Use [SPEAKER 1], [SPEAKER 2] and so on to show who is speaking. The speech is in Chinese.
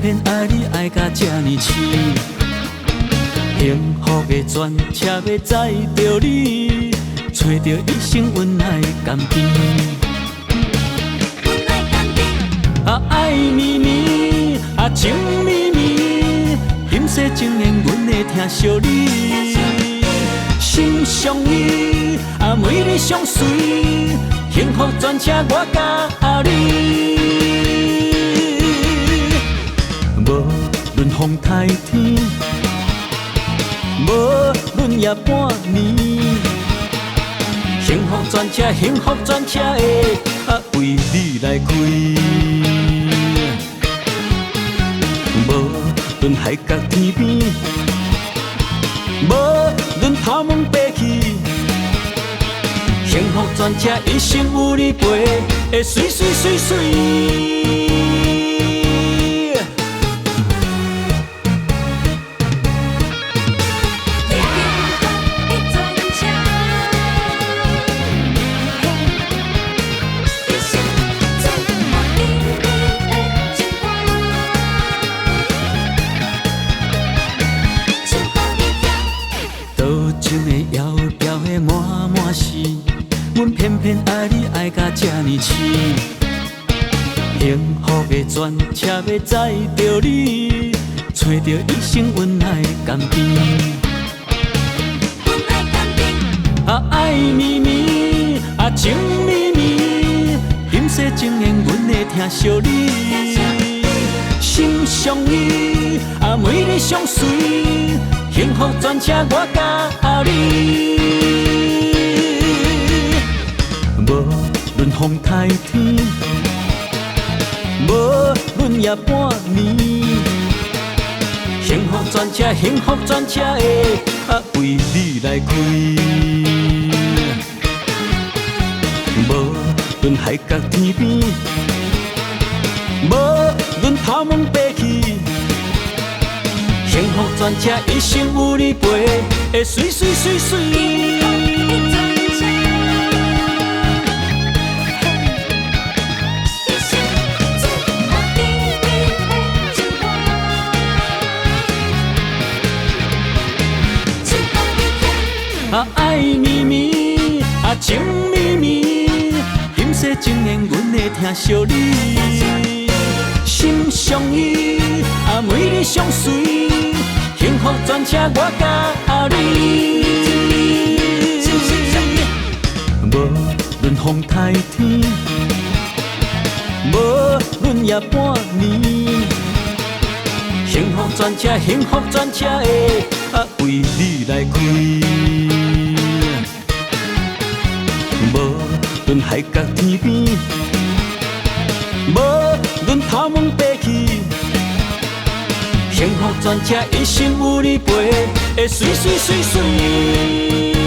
[SPEAKER 1] 偏爱你爱甲这呢痴，幸福的专车要载着你，找着一生温爱的甘甜。爱绵绵，情绵绵，今世情缘阮会听惜你。心相依，美丽相随，幸福专车我甲你。无论风台天，无论夜半暝，幸福专车，幸福专车的为你来开。无论海角天边，无论头毛白去，幸福专车一生有你陪，会水水水水。阮偏偏爱你爱甲这呢痴，幸福的专车要载着你，找着一生温爱的甘甜。爱绵绵，情绵绵，今世情缘阮会听惜你。心相依，美丽相随，幸福专车我甲你。无论风台天，无论夜半暝，幸福专车，幸福专车的为你来开。无论海角天边，无论头毛白去，幸福专车一生有你陪，会水水水水。爱绵绵，情绵绵，今世情缘阮会听惜你。心相依，美丽相随，幸福专车我甲你。无论风台天，无论夜半暝，幸福专车，幸福专车的为你来开。无论海角天边，无论头毛白去，幸福专车一生有你陪，会水水水水。